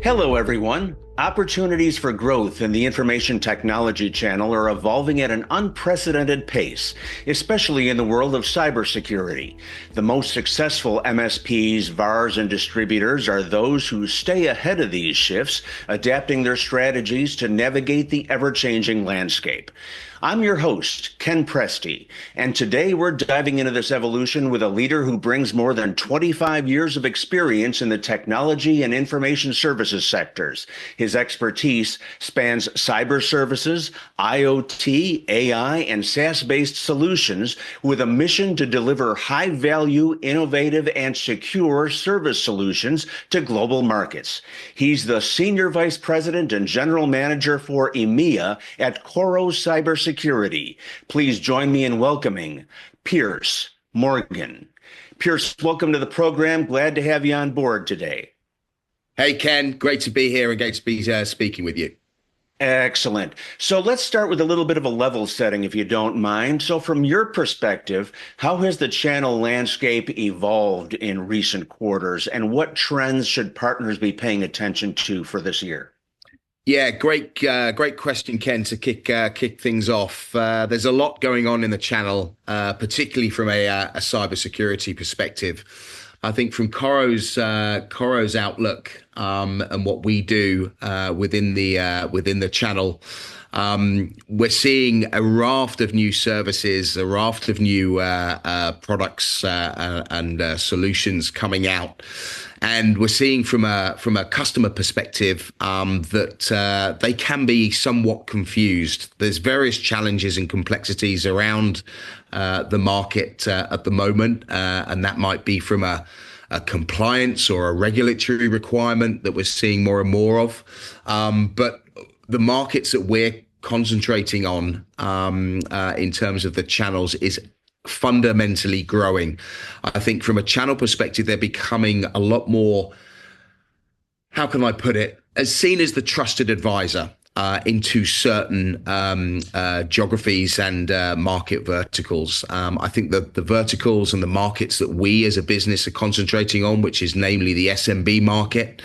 Hello, everyone. Opportunities for growth in the information technology channel are evolving at an unprecedented pace, especially in the world of cybersecurity. The most successful MSPs, VARs, and distributors are those who stay ahead of these shifts, adapting their strategies to navigate the ever-changing landscape. I'm your host, Ken Presti, and today we're diving into this evolution with a leader who brings more than 25 years of experience in the technology and information services sectors. His expertise spans cyber services, IoT, AI, and SaaS-based solutions with a mission to deliver high-value, innovative, and secure service solutions to global markets. He's the Senior Vice President and General Manager for EMEA at Coro Cybersecurity. Please join me in welcoming Pierce Morgan. Pierce, welcome to the program. Glad to have you on board today. Hey, Ken, great to be here and great to be speaking with you. Excellent. So let's start with a little bit of a level setting, if you don't mind. So from your perspective, how has the channel landscape evolved in recent quarters, and what trends should partners be paying attention to for this year? Yeah, great question, Ken, to kick things off. There's a lot going on in the channel, particularly from a cybersecurity perspective. I think from Coro's outlook and what we do within the channel, we're seeing a raft of new services, a raft of new products and solutions coming out. And we're seeing from a customer perspective that they can be somewhat confused. There's various challenges and complexities around the market at the moment, and that might be from a compliance or a regulatory requirement that we're seeing more and more of. But the markets that we're concentrating on in terms of the channels is fundamentally growing. I think from a channel perspective, they're becoming a lot more, how can I put it, as seen as the trusted advisor into certain geographies and market verticals. I think that the verticals and the markets that we as a business are concentrating on, which is namely the SMB market,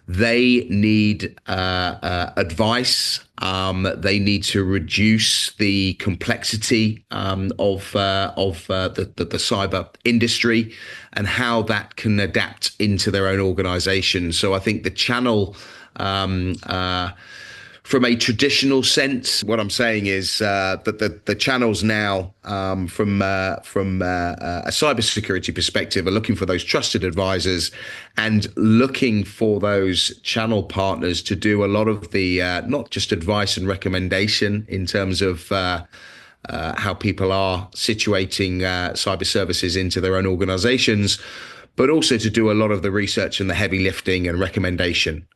they need advice. They need to reduce the complexity of the cyber industry and how that can adapt into their own organization. So I think the channel, from a traditional sense, what I'm saying is that the channels now, from a cybersecurity perspective, are looking for those trusted advisors and looking for those channel partners to do a lot of the not just advice and recommendation in terms of how people are situating cyber services into their own organizations, but also to do a lot of the research and the heavy lifting and recommendation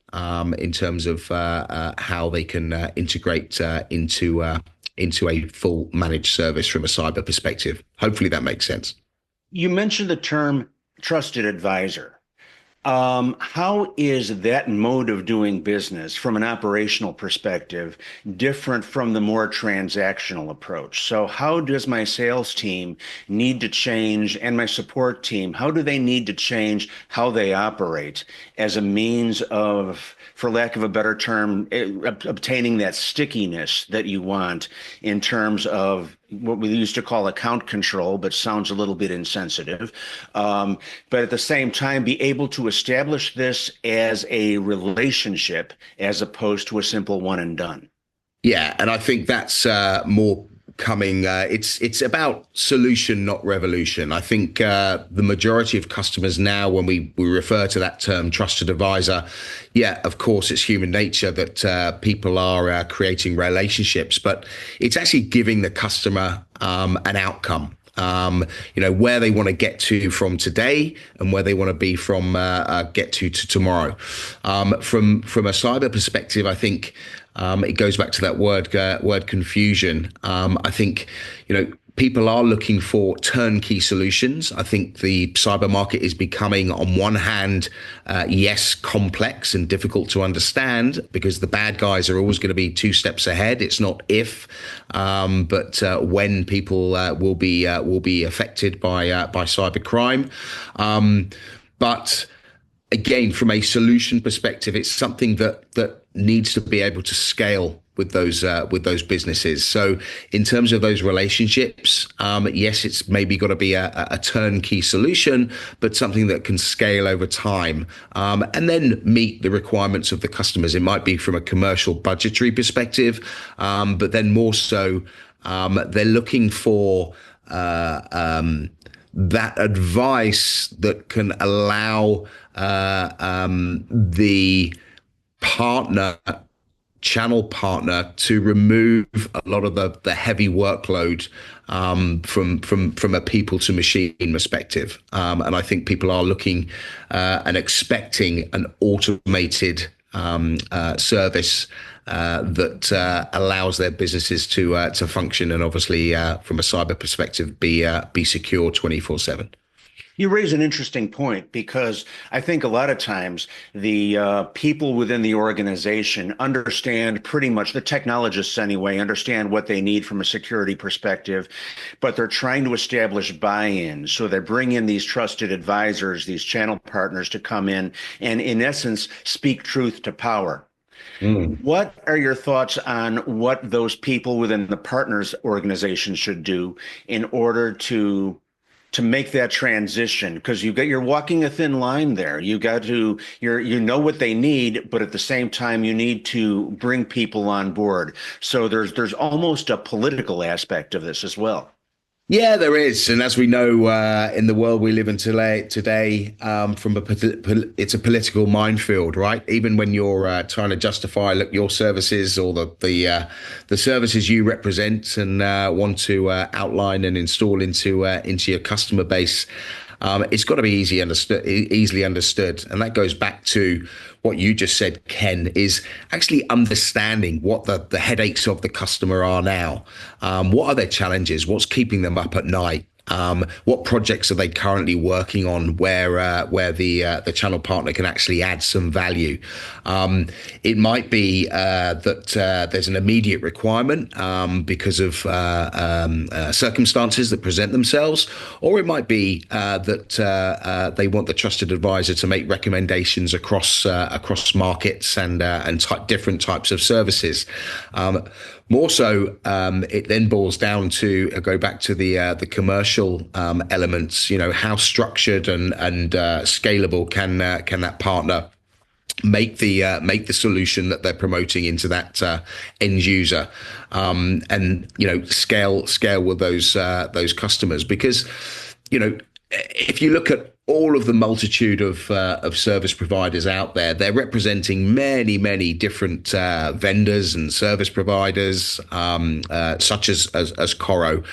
in terms of how they can integrate into a full managed service from a cyber perspective. Hopefully that makes sense. You mentioned the term trusted advisor. How is that mode of doing business from an operational perspective different from the more transactional approach? So how does my sales team need to change, and my support team, how do they need to change how they operate as a means of, for lack of a better term, obtaining that stickiness that you want in terms of what we used to call account control, but sounds a little bit insensitive. But at the same time, be able to establish this as a relationship as opposed to a simple one and done. Yeah, and I think that's more coming. It's about solution, not revolution. I think the majority of customers now, when we refer to that term trusted advisor, yeah, of course, it's human nature that people are creating relationships, but it's actually giving the customer an outcome. Where they want to get to from today and where they want to be from get to tomorrow. From a cyber perspective, I think it goes back to that word confusion. I think, people are looking for turnkey solutions. I think the cyber market is becoming, on one hand, yes, complex and difficult to understand because the bad guys are always going to be two steps ahead. It's not if, but when people will be affected by cyber crime. But again, from a solution perspective, it's something that needs to be able to scale with those businesses. So in terms of those relationships, yes, it's maybe got to be a turnkey solution, but something that can scale over time, and then meet the requirements of the customers. It might be from a commercial budgetary perspective, but then more so, they're looking for that advice that can allow the partner channel partner to remove a lot of the heavy workload, from a people to machine perspective. And I think people are looking and expecting an automated service that allows their businesses to function, and obviously from a cyber perspective be secure 24/7. You raise an interesting point because I think a lot of times the people within the organization understand pretty much, the technologists anyway, understand what they need from a security perspective, but they're trying to establish buy-in. So they bring in these trusted advisors, these channel partners to come in essence, speak truth to power. What are your thoughts on what those people within the partners organization should do in order to make that transition? Because you're walking a thin line there. You know what they need, but at the same time you need to bring people on board. So there's almost a political aspect of this as well. Yeah, there is, and as we know, in the world we live in today, it's a political minefield, right? Even when you're trying to justify, look, your services or the services you represent and want to outline and install into your customer base, it's got to be easily understood, and that goes back to what you just said, Ken, is actually understanding what the headaches of the customer are now. What are their challenges? What's keeping them up at night? What projects are they currently working on where the channel partner can actually add some value? It might be that there's an immediate requirement because of circumstances that present themselves, or it might be that they want the trusted advisor to make recommendations across markets and different types of services. More so, it then boils down to go back to the commercial elements. You know, how structured and scalable can that partner make the solution that they're promoting into that end user, and scale with those customers, because if you look at all of the multitude of service providers out there, they're representing many different vendors and service providers, such as Coro.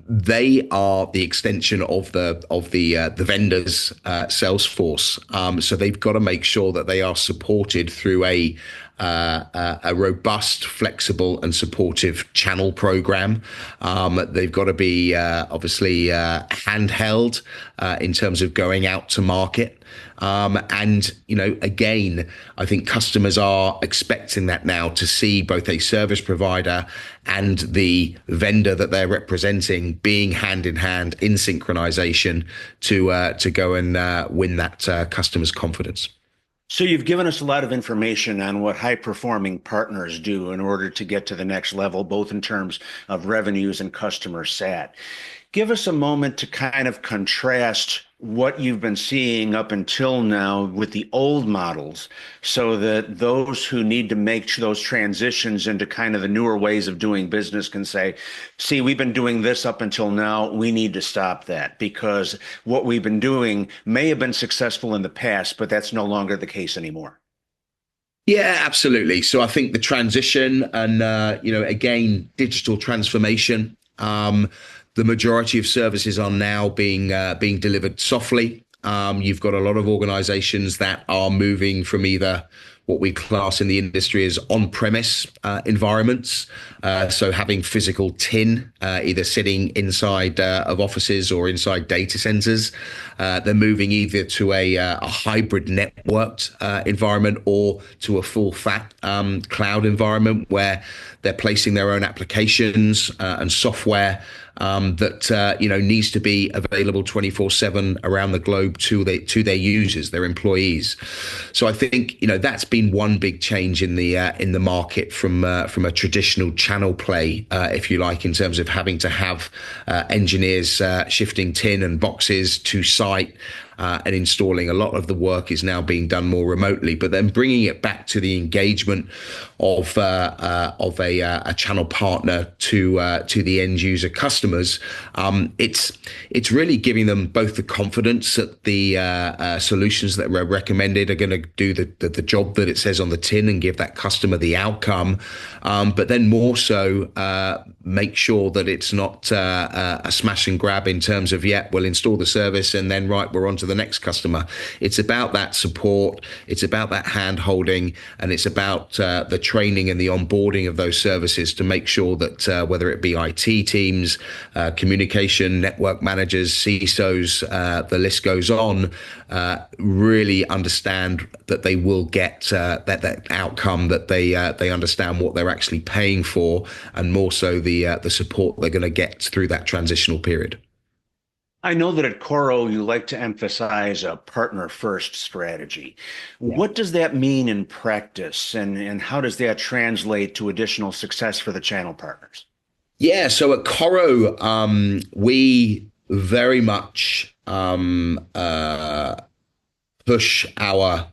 They are the extension of the vendor's sales force. So they've got to make sure that they are supported through a robust, flexible, and supportive channel program. They've got to be obviously handheld in terms of going out to market. And again, I think customers are expecting that now, to see both a service provider and the vendor that they're representing being hand in hand in synchronization to go and win that customer's confidence. So you've given us a lot of information on what high-performing partners do in order to get to the next level, both in terms of revenues and customer sat. Give us a moment to kind of contrast what you've been seeing up until now with the old models, so that those who need to make those transitions into kind of the newer ways of doing business can say, see, we've been doing this up until now. We need to stop that, because what we've been doing may have been successful in the past, but that's no longer the case anymore. Yeah, absolutely. So I think the transition and, again, digital transformation, the majority of services are now being delivered softly. You've got a lot of organizations that are moving from either what we class in the industry as on-premise environments, so having physical tin either sitting inside of offices or inside data centers. They're moving either to a hybrid networked environment, or to a full fat cloud environment where they're placing their own applications and software that needs to be available 24/7 around the globe to their users, their employees. So I think that's been one big change in the market from a traditional channel play, if you like, in terms of having to have engineers shifting tin and boxes to site. And installing. A lot of the work is now being done more remotely, but then bringing it back to the engagement of a channel partner to the end user customers. It's really giving them both the confidence that the solutions that were recommended are going to do the job that it says on the tin and give that customer the outcome, but then more so make sure that it's not a smash and grab in terms of, we'll install the service and then we're on to the next customer. It's about that support, it's about that hand holding, and it's about the training and the onboarding of those services to make sure that whether it be IT teams, communication, network managers, CISOs, the list goes on, really understand that they will get that outcome, that they understand what they're actually paying for, and more so the support they're going to get through that transitional period. I know that at Coro, you like to emphasize a partner first strategy. Yeah. What does that mean in practice, and how does that translate to additional success for the channel partners? Yeah, so at Coro, we very much push our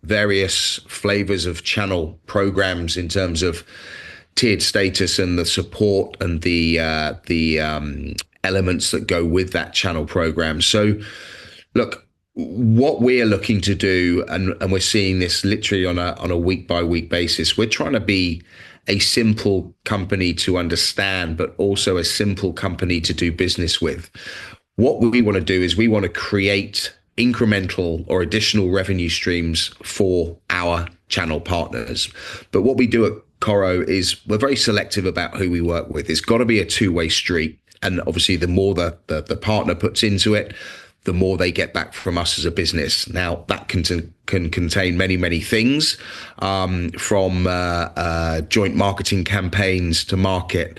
various flavors of channel programs in terms of tiered status and the support and the elements that go with that channel program. So look, what we're looking to do, and we're seeing this literally on a week by week basis, we're trying to be a simple company to understand, but also a simple company to do business with. What we want to do is we want to create incremental or additional revenue streams for our channel partners. But what we do at Coro is we're very selective about who we work with. It's got to be a two-way street. And obviously, the more the partner puts into it, the more they get back from us as a business. Now, that can contain many, many things, from joint marketing campaigns to market,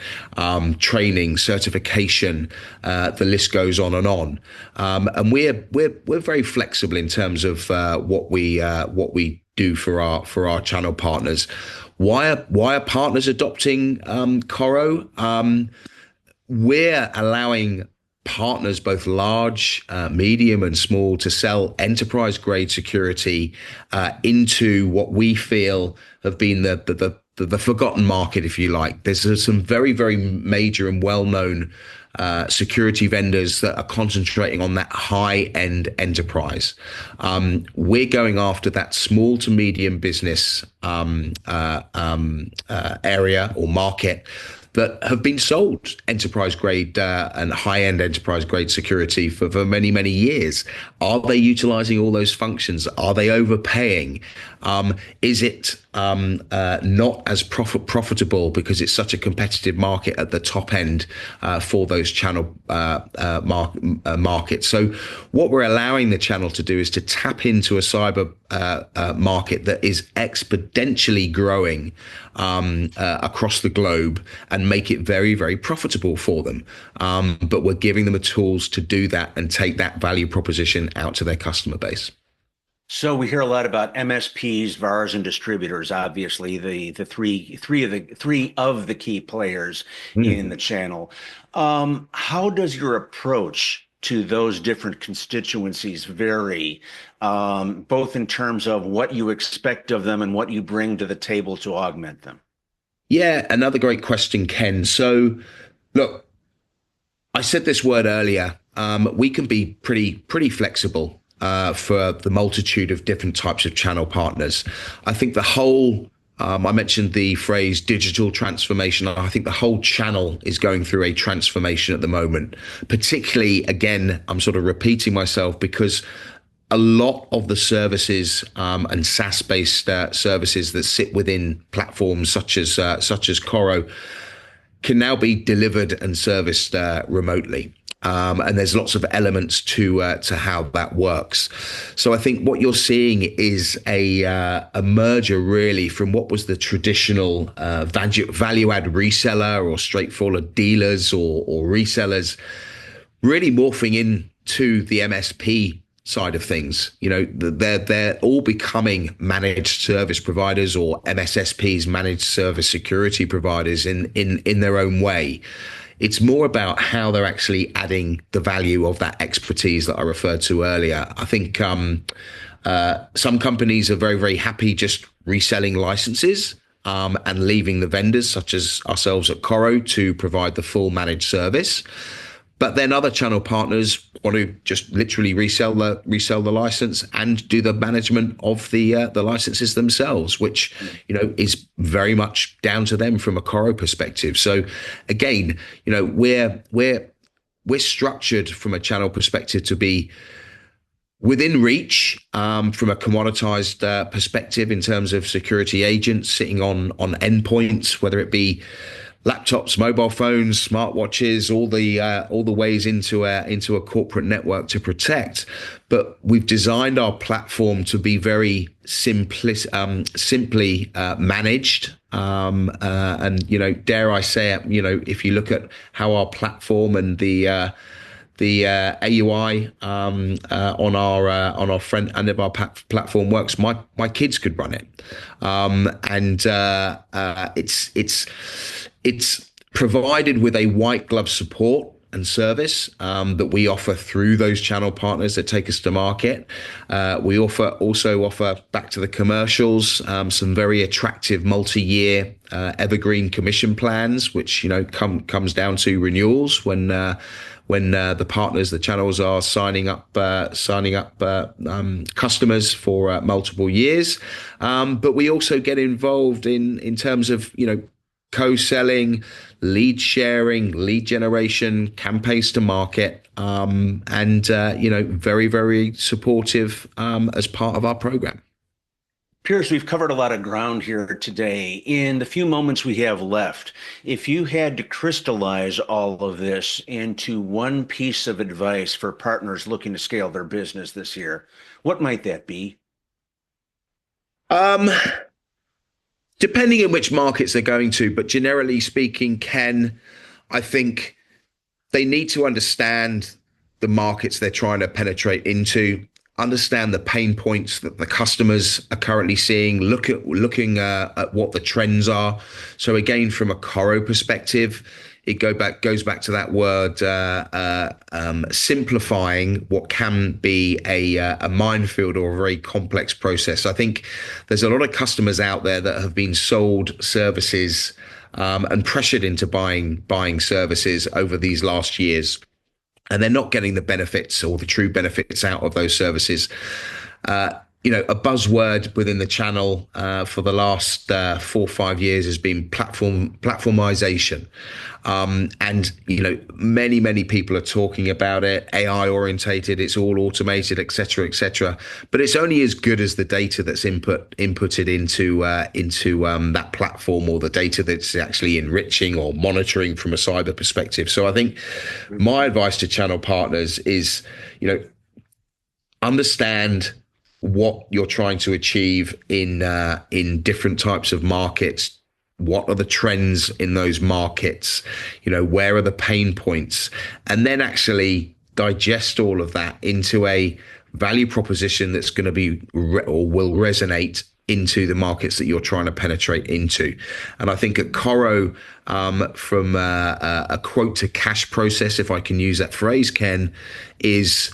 training, certification. The list goes on and on. And we're very flexible in terms of what we do for our channel partners. Why are partners adopting Coro? We're allowing partners, both large, medium, and small, to sell enterprise-grade security into what we feel have been the forgotten market, if you like. There's some very, very major and well-known security vendors that are concentrating on that high-end enterprise. We're going after that small to medium business area or market that have been sold enterprise grade and high-end enterprise grade security for many, many years. Are they utilizing all those functions? Are they overpaying? Is it not as profitable because it's such a competitive market at the top end for those channel markets? So what we're allowing the channel to do is to tap into a cyber market that is exponentially growing across the globe and make it very, very profitable for them. But we're giving them the tools to do that and take that value proposition out to their customer base. So we hear a lot about MSPs, VARs, and distributors. Obviously, the three of the key players in the channel. How does your approach to those different constituencies vary, both in terms of what you expect of them and what you bring to the table to augment them? Yeah, another great question, Ken. So, look, I said this word earlier. We can be pretty flexible for the multitude of different types of channel partners. I think the whole, I mentioned the phrase digital transformation. I think the whole channel is going through a transformation at the moment. Particularly, again, I'm sort of repeating myself because a lot of the services and SaaS-based services that sit within platforms such as Coro can now be delivered and serviced remotely. And there's lots of elements to how that works. So I think what you're seeing is a merger really from what was the traditional value add reseller or straightforward dealers or resellers, really morphing into the MSP side of things. They're all becoming managed service providers or MSSPs, managed service security providers in their own way. It's more about how they're actually adding the value of that expertise that I referred to earlier. I think some companies are very, very happy just reselling licenses and leaving the vendors, such as ourselves at Coro, to provide the full managed service. But then other channel partners want to just literally resell the license and do the management of the licenses themselves, which is very much down to them from a Coro perspective. So again, we're structured from a channel perspective to be within reach from a commoditized perspective in terms of security agents sitting on endpoints, whether it be laptops, mobile phones, smartwatches, all the ways into a corporate network to protect. But we've designed our platform to be very simply managed. And dare I say it, if you look at how our platform and the AUI on our front end of our platform works, my kids could run it, and it's provided with a white glove support and service that we offer through those channel partners that take us to market. We also offer back to the commercials some very attractive multi-year evergreen commission plans, which comes down to renewals when the partners, the channels, are signing up customers for multiple years. But we also get involved in terms of co-selling, lead sharing, lead generation, campaigns to market, and very, very supportive as part of our program. Piers, we've covered a lot of ground here today. In the few moments we have left, if you had to crystallize all of this into one piece of advice for partners looking to scale their business this year, what might that be? Depending on which markets they're going to, but generally speaking, Ken, I think they need to understand the markets they're trying to penetrate into, understand the pain points that the customers are currently seeing, looking at what the trends are. So again, from a Coro perspective, it goes back to that word, simplifying what can be a minefield or a very complex process. I think there's a lot of customers out there that have been sold services and pressured into buying services over these last years, and they're not getting the benefits or the true benefits out of those services. A buzzword within the channel for the last 4 or 5 years has been platformization. And many people are talking about it, AI orientated, it's all automated, et cetera, but it's only as good as the data that's inputted into that platform, or the data that's actually enriching or monitoring from a cyber perspective. So I think my advice to channel partners is, understand what you're trying to achieve in different types of markets. What are the trends in those markets? Where are the pain points? And then actually digest all of that into a value proposition that's going to be or will resonate into the markets that you're trying to penetrate into. And I think at Coro, from a quote to cash process, if I can use that phrase, Ken, is,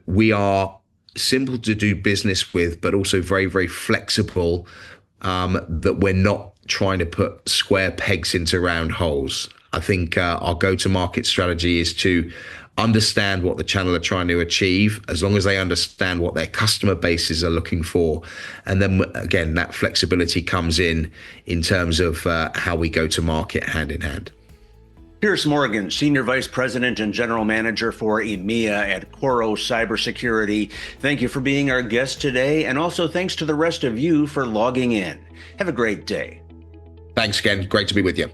we are simple to do business with, but also very, very flexible, that we're not trying to put square pegs into round holes. I think our go-to-market strategy is to understand what the channel are trying to achieve, as long as they understand what their customer bases are looking for. And then again, that flexibility comes in terms of how we go to market hand in hand. Piers Morgan, Senior Vice President and General Manager for EMEA at Coro Cybersecurity. Thank you for being our guest today, and also thanks to the rest of you for logging in. Have a great day. Thanks, Ken. Great to be with you.